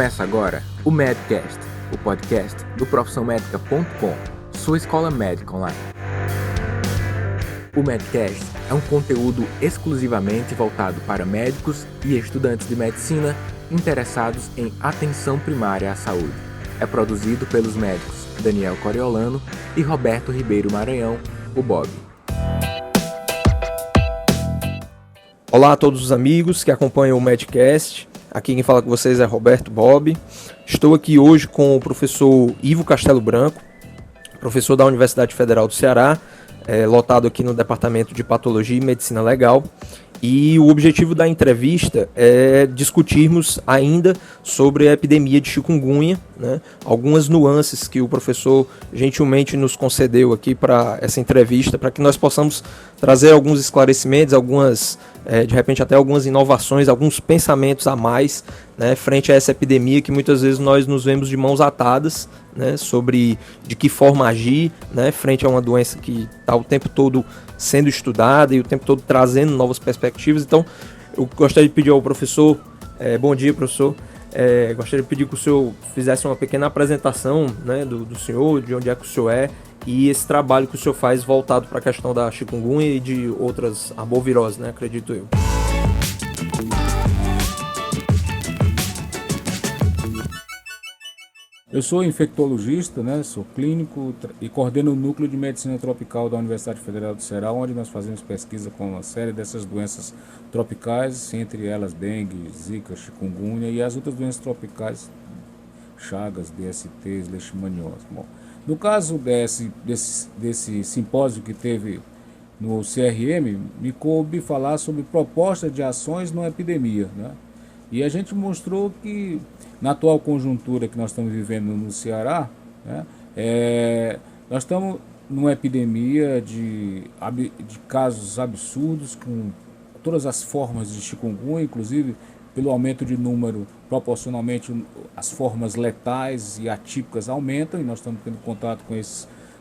Começa agora o Medcast, o podcast do profissãomedica.com, sua escola médica online. O Medcast é um conteúdo exclusivamente voltado para médicos e estudantes de medicina interessados em atenção primária à saúde. É produzido pelos médicos Daniel Coriolano e Roberto Ribeiro Maranhão, o Bob. Olá a todos os amigos que acompanham o Medcast. Aqui quem fala com vocês é Roberto Bob. Estou aqui hoje com o professor Ivo Castelo Branco, professor da Universidade Federal do Ceará, lotado aqui no Departamento de Patologia e Medicina Legal. E o objetivo da entrevista é discutirmos ainda sobre a epidemia de chikungunya, né? Algumas nuances que o professor gentilmente nos concedeu aqui para essa entrevista, para que nós possamos trazer alguns esclarecimentos, de repente até algumas inovações, alguns pensamentos a mais, né, frente a essa epidemia que muitas vezes nós nos vemos de mãos atadas, né, sobre de que forma agir, né, frente a uma doença que está o tempo todo sendo estudada e o tempo todo trazendo novas perspectivas. Então, eu gostaria de pedir ao professor, bom dia, professor, gostaria de pedir que o senhor fizesse uma pequena apresentação, né, do senhor, de onde é que o senhor é, e esse trabalho que o senhor faz voltado para a questão da chikungunya e de outras arboviroses, né, acredito eu. Eu sou infectologista, né, sou clínico e coordeno o Núcleo de Medicina Tropical da Universidade Federal do Ceará, onde nós fazemos pesquisa com uma série dessas doenças tropicais, entre elas dengue, zika, chikungunya e as outras doenças tropicais, chagas, DSTs, leishmaniose. Bom, no caso desse simpósio que teve no CRM, me coube falar sobre propostas de ações numa epidemia, né? E a gente mostrou que, na atual conjuntura que nós estamos vivendo no Ceará, né, nós estamos numa epidemia de casos absurdos, com todas as formas de chikungunya, inclusive pelo aumento de número, proporcionalmente as formas letais e atípicas aumentam, e nós estamos tendo contato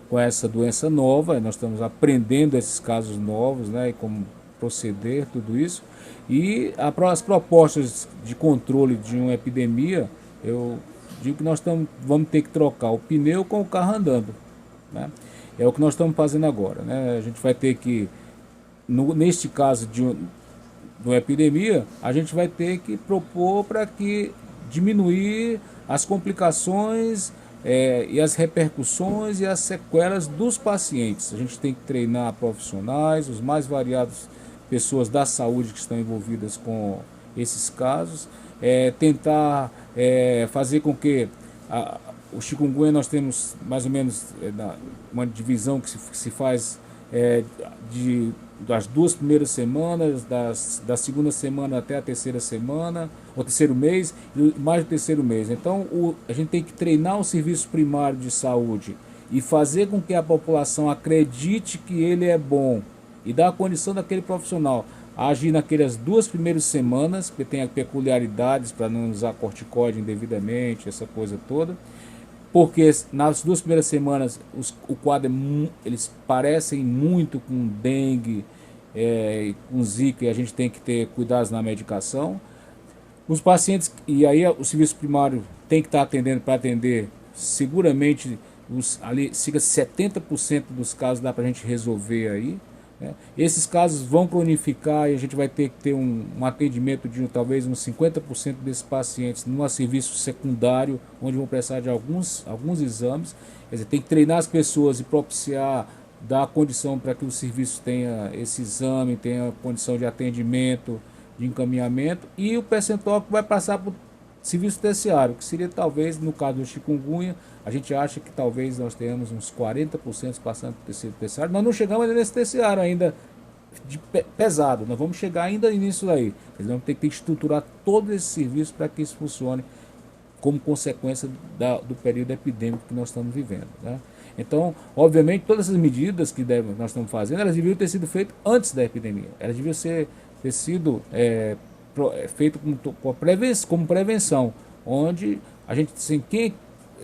com essa doença nova, e nós estamos aprendendo esses casos novos, né, e como proceder, tudo isso. E as propostas de controle de uma epidemia, eu digo que nós vamos ter que trocar o pneu com o carro andando, né? É o que nós estamos fazendo agora, né? A gente vai ter que, neste caso de uma epidemia, a gente vai ter que propor para que diminuir as complicações e as repercussões e as sequelas dos pacientes. A gente tem que treinar profissionais, os mais variados pessoas da saúde que estão envolvidas com esses casos, tentar fazer com que o chikungunya, nós temos mais ou menos uma divisão que se faz das 2 primeiras semanas, da segunda semana até a terceira semana, o terceiro mês, e mais do terceiro mês. Então a gente tem que treinar o serviço primário de saúde e fazer com que a população acredite que ele é bom, e dar a condição daquele profissional a agir naquelas 2 primeiras semanas, que tem peculiaridades para não usar corticoide indevidamente, essa coisa toda, porque nas 2 primeiras semanas o quadro eles parecem muito com dengue, com zika, e a gente tem que ter cuidados na medicação. Os pacientes, e aí o serviço primário tem que estar atendendo para atender seguramente ali, cerca de 70% dos casos dá para a gente resolver aí. Esses casos vão cronificar e a gente vai ter que ter um atendimento de talvez uns 50% desses pacientes num serviço secundário, onde vão precisar de alguns exames. Quer dizer, tem que treinar as pessoas e propiciar, dar condição para que o serviço tenha esse exame, tenha condição de atendimento, de encaminhamento, e o percentual que vai passar para o serviço terciário, que seria talvez, no caso do chikungunya, a gente acha que talvez nós tenhamos uns 40% passando para o terciário. Nós não chegamos ainda nesse terciário ainda pesado, nós vamos chegar ainda nisso daí. Nós vamos ter que estruturar todo esse serviço para que isso funcione como consequência do período epidêmico que nós estamos vivendo, né? Então, obviamente, todas essas medidas que nós estamos fazendo, elas deviam ter sido feitas antes da epidemia. Elas deviam ter sido feitas como prevenção, onde a gente, sem quem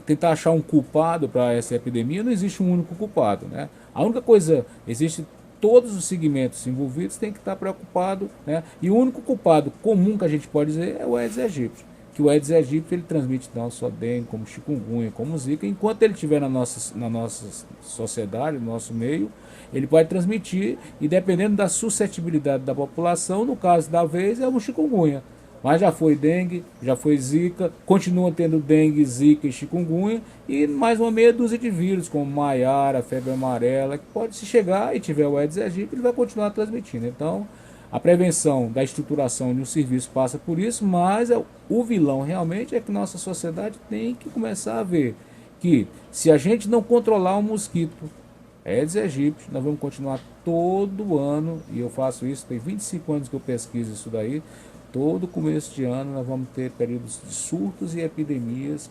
tentar achar um culpado para essa epidemia, não existe um único culpado, né? A única coisa, existe todos os segmentos envolvidos têm que estar preocupados, né? E o único culpado comum que a gente pode dizer é o Aedes aegypti. que o Aedes aegypti ele transmite não só dengue, como chikungunya, como zika. Enquanto ele estiver na nossa sociedade, no nosso meio, ele pode transmitir, e dependendo da suscetibilidade da população, no caso da vez é o chikungunya. Mas já foi dengue, já foi zika, continua tendo dengue, zika e chikungunya, e mais uma meia dúzia de vírus, como maiara, febre amarela, que pode, se chegar e tiver o Aedes aegypti, ele vai continuar transmitindo. Então, a prevenção da estruturação de um serviço passa por isso, mas o vilão realmente é que nossa sociedade tem que começar a ver que, se a gente não controlar o mosquito Aedes aegypti, nós vamos continuar todo ano, e eu faço isso, tem 25 anos que eu pesquiso isso daí. Todo começo de ano nós vamos ter períodos de surtos e epidemias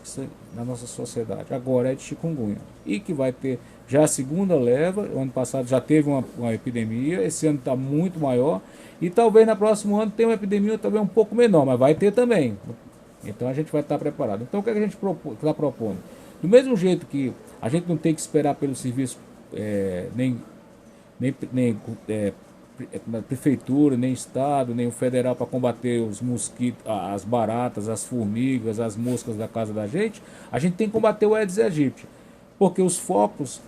na nossa sociedade. Agora é de chikungunya. E que vai ter já a segunda leva. O ano passado já teve uma epidemia. Esse ano está muito maior. E talvez no próximo ano tenha uma epidemia talvez um pouco menor. Mas vai ter também. Então a gente vai estar preparado. Então o que a gente está propondo? Do mesmo jeito que a gente não tem que esperar pelo serviço nem prefeitura, nem estado, nem o federal para combater os mosquitos, as baratas, as formigas, as moscas da casa da gente, a gente tem que combater o Aedes aegypti. Porque os focos,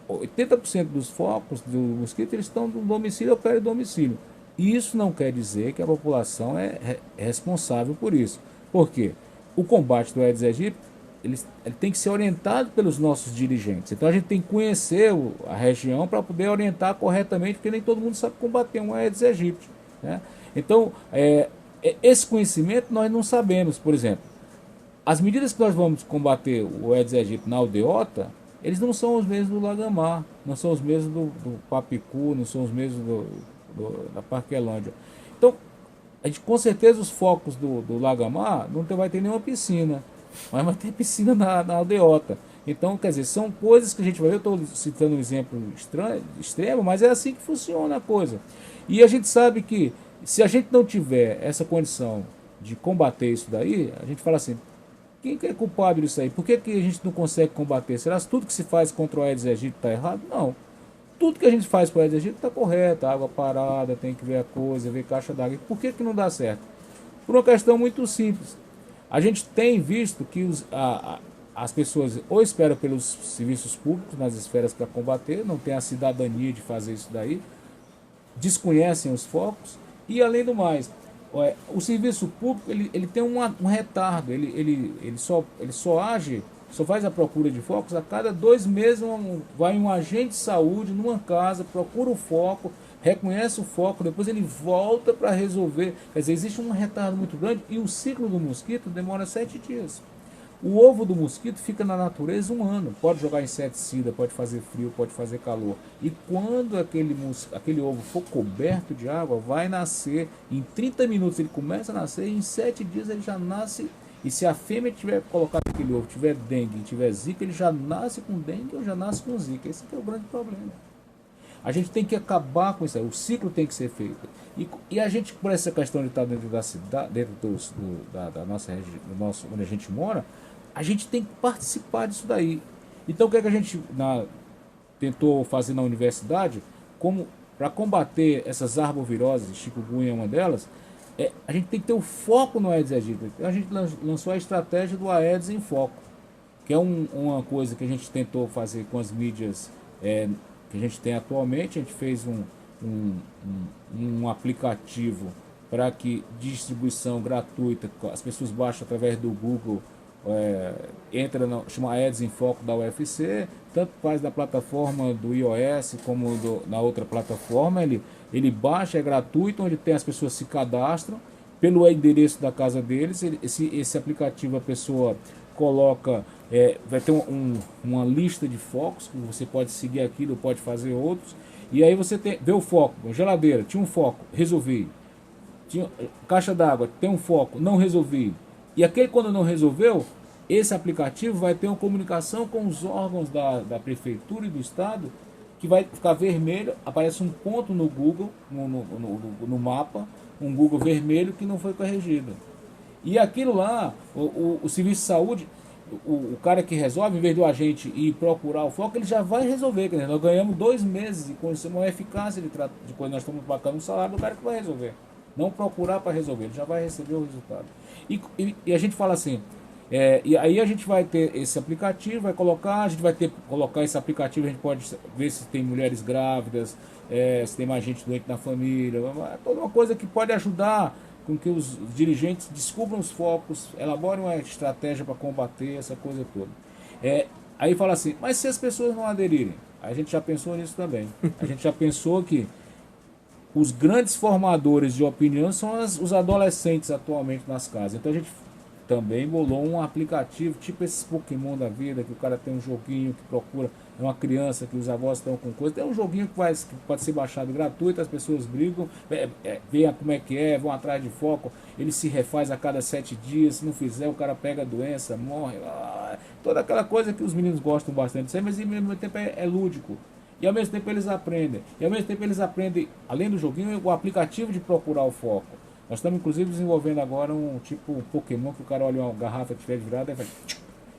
80% dos focos do mosquito, eles estão do domicílio ao peridomicílio. E isso não quer dizer que a população é responsável por isso. Por quê? O combate do Aedes aegypti, ele tem que ser orientado pelos nossos dirigentes. Então a gente tem que conhecer a região para poder orientar corretamente, porque nem todo mundo sabe combater um Aedes aegypti, né? Então, esse conhecimento nós não sabemos. Por exemplo, as medidas que nós vamos combater o Aedes aegypti na aldeota, eles não são os mesmos do Lagamar, não são os mesmos do Papicu, não são os mesmos da Parquelândia. Então, com certeza os focos do Lagamar não vai ter nenhuma piscina, mas vai ter piscina na aldeota. Então, quer dizer, são coisas que a gente vai ver. Eu estou citando um exemplo extremo, mas é assim que funciona a coisa. E a gente sabe que, se a gente não tiver essa condição de combater isso daí, a gente fala assim, quem que é culpado disso aí? Por que a gente não consegue combater? Será que tudo que se faz contra o Aedes aegypti está errado? Não. Tudo que a gente faz para o Aedes aegypti está correto. Água parada, tem que ver a coisa, ver caixa d'água. Por que não dá certo? Por uma questão muito simples. A gente tem visto que as pessoas ou esperam pelos serviços públicos nas esferas para combater, não tem a cidadania de fazer isso daí, desconhecem os focos, e além do mais, o serviço público ele tem um retardo, ele só age, só faz a procura de focos a cada 2 meses. Vai um agente de saúde numa casa, procura o foco, reconhece o foco, depois ele volta para resolver. Quer dizer, existe um retardo muito grande, e o ciclo do mosquito demora 7 dias. O ovo do mosquito fica na natureza 1 ano. Pode jogar inseticida, pode fazer frio, pode fazer calor. E quando aquele ovo for coberto de água, vai nascer. Em 30 minutos ele começa a nascer, e em 7 dias ele já nasce. E se a fêmea tiver colocado aquele ovo, tiver dengue, tiver zika, ele já nasce com dengue ou já nasce com zika. Esse é o grande problema. A gente tem que acabar com isso aí. O ciclo tem que ser feito. E a gente, por essa questão de estar dentro da cidade, dentro da nossa região, onde a gente mora, a gente tem que participar disso daí. Então o que é que a gente tentou fazer na universidade, como para combater essas arboviroses, chikungunya é uma delas, a gente tem que ter o foco no Aedes aegypti. Então a gente lançou a estratégia do Aedes em Foco, que é uma coisa que a gente tentou fazer com as mídias que a gente tem atualmente. A gente fez um aplicativo para que distribuição gratuita, as pessoas baixam através do Google, chama Aedes em Foco da UFC, tanto faz da plataforma do iOS como na outra plataforma. Ele baixa, é gratuito, onde as pessoas se cadastram pelo endereço da casa deles. Esse aplicativo, a pessoa coloca, vai ter uma lista de focos, que você pode seguir aquilo, pode fazer outros, e aí você vê o foco. Geladeira, tinha um foco, resolvi. Caixa d'água, tem um foco, não resolvi. E aquele, quando não resolveu, esse aplicativo vai ter uma comunicação com os órgãos da prefeitura e do estado, que vai ficar vermelho, aparece um ponto no Google, no mapa, um Google vermelho que não foi corrigido. E aquilo lá, o serviço de saúde, o cara que resolve, em vez do agente ir procurar o foco, ele já vai resolver. Quer dizer, nós ganhamos 2 meses e com uma eficácia de coisa, nós estamos pagando o salário do cara que vai resolver. não procurar para resolver, ele já vai receber o resultado. E a gente fala assim, e aí a gente vai ter esse aplicativo, vai colocar, a gente vai ter colocar esse aplicativo, a gente pode ver se tem mulheres grávidas, se tem mais gente doente na família, toda uma coisa que pode ajudar com que os dirigentes descubram os focos, elaborem uma estratégia para combater essa coisa toda. Aí fala assim, mas se as pessoas não aderirem? A gente já pensou nisso também. A gente já pensou que os grandes formadores de opinião são os adolescentes atualmente nas casas. Então a gente também bolou um aplicativo, tipo esses Pokémon da vida, que o cara tem um joguinho que procura, é uma criança que os avós estão com coisa, tem um joguinho que pode ser baixado gratuito, as pessoas brigam, veem como é que é, vão atrás de foco, ele se refaz a cada 7 dias, se não fizer o cara pega a doença, morre, toda aquela coisa que os meninos gostam bastante, mas ao mesmo tempo é lúdico. E ao mesmo tempo eles aprendem. E ao mesmo tempo eles aprendem, além do joguinho, o aplicativo de procurar o foco. Nós estamos inclusive desenvolvendo agora um tipo Pokémon que o cara olha uma garrafa que estiver virada e vai,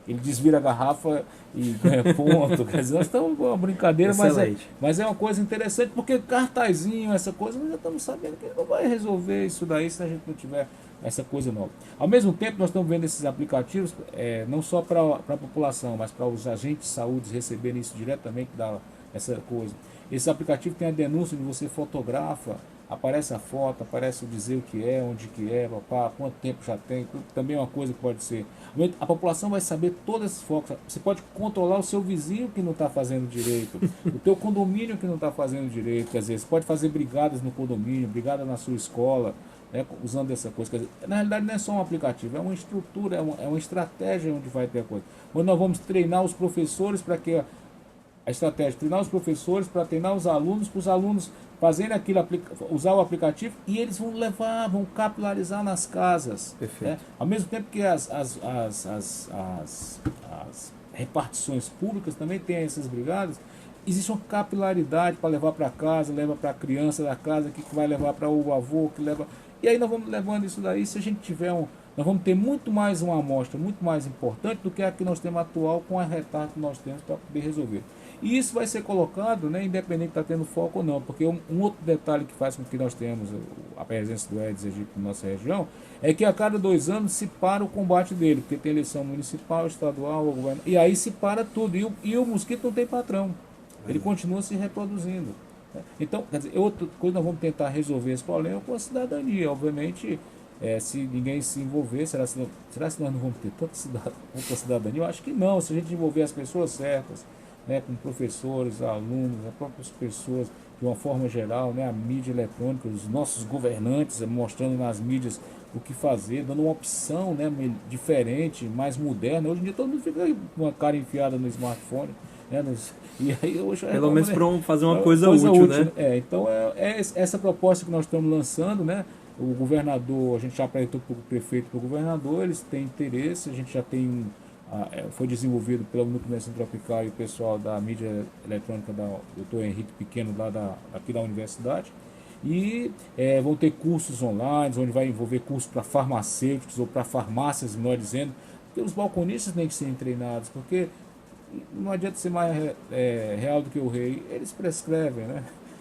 ele desvira a garrafa e ganha ponto. Quer dizer, nós estamos com uma brincadeira, mas é uma coisa interessante, porque cartazinho, essa coisa, nós já estamos sabendo que ele não vai resolver isso daí se a gente não tiver essa coisa nova. Ao mesmo tempo, nós estamos vendo esses aplicativos, não só para a população, mas para os agentes de saúde receberem isso diretamente essa coisa. Esse aplicativo tem a denúncia de você fotografa, aparece a foto, aparece o dizer o que é, onde que é, papá, quanto tempo já tem, também é uma coisa que pode ser. A população vai saber todos esses focos. Você pode controlar o seu vizinho que não está fazendo direito, o teu condomínio que não está fazendo direito, quer dizer, você pode fazer brigadas no condomínio, brigada na sua escola, usando essa coisa. Quer dizer, na realidade não é só um aplicativo, é uma estrutura, é uma estratégia onde vai ter a coisa. Mas nós vamos treinar os professores para que a estratégia, treinar os professores para treinar os alunos, para os alunos fazerem aquilo, usar o aplicativo, e eles vão capilarizar nas casas. Perfeito. Ao mesmo tempo que as repartições públicas também têm essas brigadas, existe uma capilaridade para levar para casa, leva para a criança da casa, que vai levar para o avô, que leva. E aí nós vamos levando isso daí, se a gente tiver nós vamos ter muito mais uma amostra, muito mais importante do que a que nós temos atual, com a retardo que nós temos para poder resolver. E isso vai ser colocado, independente de estar tendo foco ou não, porque um outro detalhe que faz com que nós tenhamos a presença do Aedes aegypti na nossa região é que a cada 2 anos se para o combate dele, porque tem eleição municipal, estadual, governo, e aí se para tudo, e o mosquito não tem patrão, ele continua se reproduzindo. Então, quer dizer, outra coisa, nós vamos tentar resolver esse problema com a cidadania, obviamente. Se ninguém se envolver, será que nós não vamos ter tanta cidadania? Eu acho que não, se a gente envolver as pessoas certas, com professores, alunos, as próprias pessoas, de uma forma geral, a mídia eletrônica, os nossos governantes mostrando nas mídias o que fazer, dando uma opção diferente, mais moderna. Hoje em dia todo mundo fica com a cara enfiada no smartphone. E aí, hoje, pelo menos para fazer uma coisa útil, né? Então é essa proposta que nós estamos lançando, O governador, a gente já apresentou para o prefeito e para o governador, eles têm interesse, a gente já tem foi desenvolvido pelo Núcleo Medicina Tropical e o pessoal da mídia eletrônica do Dr. Henrique Pequeno, aqui da universidade. E vão ter cursos online, onde vai envolver cursos para farmacêuticos ou para farmácias, melhor dizendo, porque os balconistas têm que ser treinados, porque não adianta ser mais real do que o rei, eles prescrevem,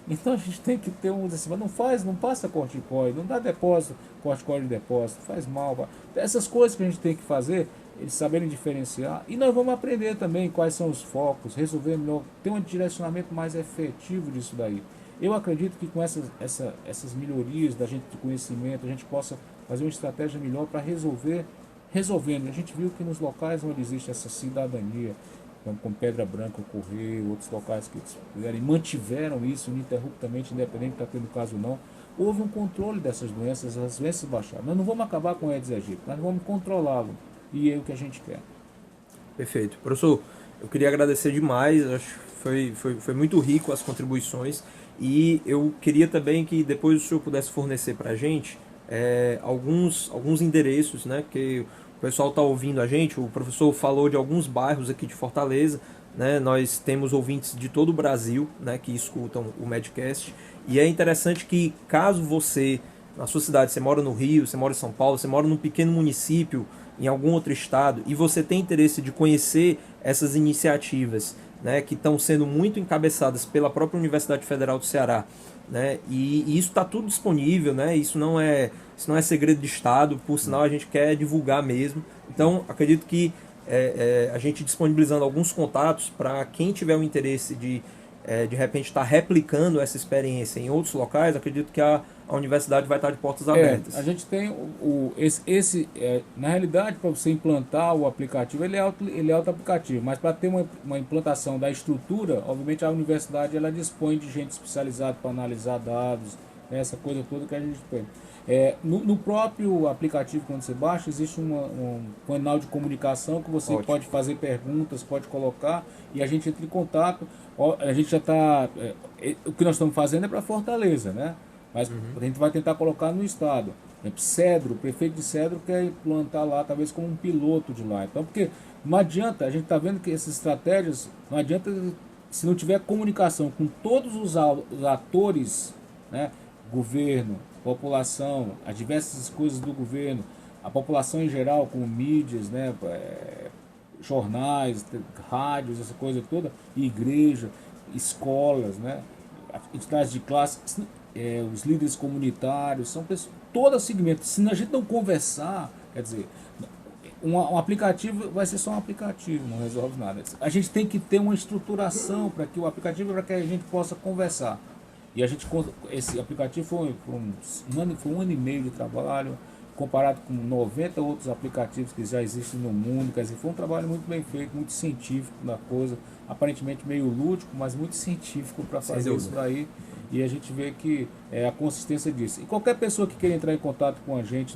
Então a gente tem que ter não passa corticoide, não dá depósito, corticoide de depósito, faz mal. Essas coisas que a gente tem que fazer, eles saberem diferenciar, e nós vamos aprender também quais são os focos, resolver melhor, ter um direcionamento mais efetivo disso daí. Eu acredito que com essas melhorias da gente de conhecimento, a gente possa fazer uma estratégia melhor para resolvendo. A gente viu que nos locais onde existe essa cidadania, como Pedra Branca, Correio, outros locais que mantiveram isso ininterruptamente, independente de estar tendo caso ou não, houve um controle dessas doenças, as doenças baixaram. Nós não vamos acabar com o Aedes aegypti, nós vamos controlá-lo, e é o que a gente quer. Perfeito. Professor, eu queria agradecer demais, acho que foi muito rico as contribuições, e eu queria também que depois o senhor pudesse fornecer para a gente alguns endereços, que o pessoal está ouvindo a gente. O professor falou de alguns bairros aqui de Fortaleza, nós temos ouvintes de todo o Brasil, que escutam o Medcast, e é interessante que, caso você, na sua cidade, você mora no Rio, você mora em São Paulo, você mora num pequeno município, em algum outro estado, e você tem interesse de conhecer essas iniciativas né, que estão sendo muito encabeçadas pela própria Universidade Federal do Ceará, né, e isso está tudo disponível, né, isso não é segredo de Estado, por sinal a gente quer divulgar mesmo. Então acredito que a gente disponibilizando alguns contatos para quem tiver o interesse de repente estar replicando essa experiência em outros locais, acredito que a universidade vai estar de portas abertas. A gente tem na realidade, para você implantar o aplicativo, ele é auto-aplicativo, mas para ter uma implantação da estrutura, obviamente a universidade ela dispõe de gente especializada para analisar dados, né, essa coisa toda que a gente tem. No próprio aplicativo, quando você baixa, existe um canal de comunicação que você pode fazer perguntas, pode colocar, e a gente entra em contato. A gente já está... o que nós estamos fazendo é para Fortaleza, né? Mas a gente vai tentar colocar no estado. Cedro, o prefeito de Cedro quer implantar lá, talvez como um piloto de lá. Então, porque não adianta, a gente está vendo que essas estratégias, não adianta se não tiver comunicação com todos os atores, né? Governo, população, as diversas coisas do governo, a população em geral, como mídias, né, jornais, rádios, essa coisa toda, igreja, escolas, né, entidades de classe, os líderes comunitários, são pessoas, todo segmento. Se a gente não conversar, quer dizer, um aplicativo vai ser só um aplicativo, não resolve nada. A gente tem que ter uma estruturação para que o aplicativo, para que a gente possa conversar. E esse aplicativo foi um ano e meio de trabalho, comparado com 90 outros aplicativos que já existem no mundo. Quer dizer, foi um trabalho muito bem feito, muito científico na coisa, aparentemente meio lúdico, mas muito científico para fazer isso daí. E a gente vê que a consistência disso. E qualquer pessoa que queira entrar em contato com a gente,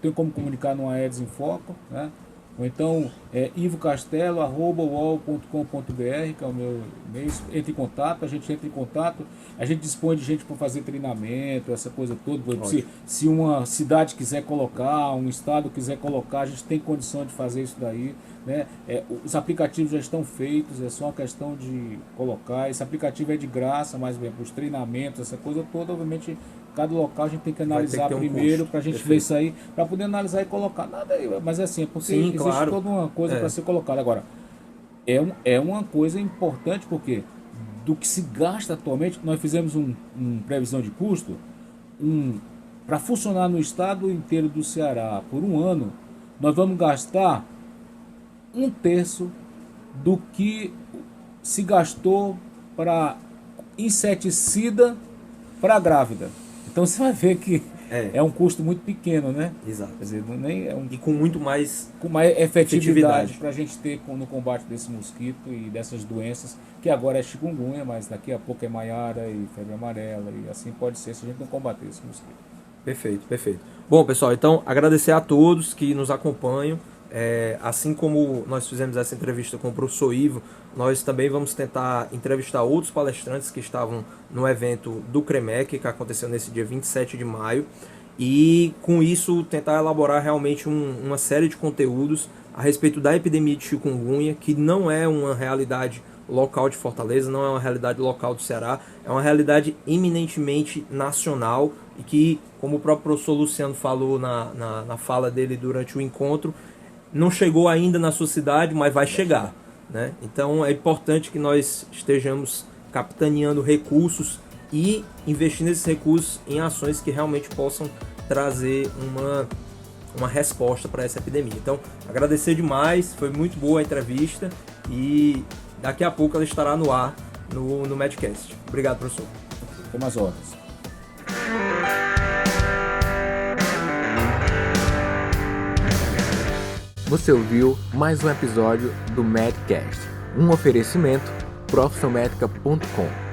tem como comunicar no Aedes em Foco, né? Ou então ivocastelo@uol.com.br, que é o meu e-mail. Entre em contato, a gente entra em contato, a gente dispõe de gente para fazer treinamento, essa coisa toda. Se uma cidade quiser colocar, um estado quiser colocar, a gente tem condição de fazer isso daí, né? Os aplicativos já estão feitos, é só uma questão de colocar. Esse aplicativo é de graça, mas bem, para os treinamentos, essa coisa toda, obviamente. Cada local a gente tem que analisar primeiro para a gente ver isso aí, para poder analisar e colocar. Nada aí, mas assim, é porque existe toda uma coisa para ser colocada. Agora, é uma coisa importante, porque do que se gasta atualmente, nós fizemos uma previsão de custo, para funcionar no estado inteiro do Ceará por um ano, nós vamos gastar 1/3 do que se gastou para inseticida para grávida. Então você vai ver que é um custo muito pequeno, né? Exato. Quer dizer, e com muito mais efetividade para a gente ter no combate desse mosquito e dessas doenças, que agora é chikungunya, mas daqui a pouco é maiara e febre amarela, e assim pode ser se a gente não combater esse mosquito. Perfeito, perfeito. Bom, pessoal, então agradecer a todos que nos acompanham. Assim como nós fizemos essa entrevista com o professor Ivo, nós também vamos tentar entrevistar outros palestrantes que estavam no evento do CREMEC, que aconteceu nesse dia 27 de maio, e com isso tentar elaborar realmente uma série de conteúdos a respeito da epidemia de chikungunya, que não é uma realidade local de Fortaleza, não é uma realidade local do Ceará, é uma realidade eminentemente nacional e que, como o próprio professor Luciano falou na fala dele durante o encontro, não chegou ainda na sua cidade, mas vai chegar, né? Então é importante que nós estejamos capitaneando recursos e investindo esses recursos em ações que realmente possam trazer uma resposta para essa epidemia. Então, agradecer demais, foi muito boa a entrevista e daqui a pouco ela estará no ar no Medcast. Obrigado, professor. Tem mais horas. Você ouviu mais um episódio do Medcast, um oferecimento profissionalmedica.com.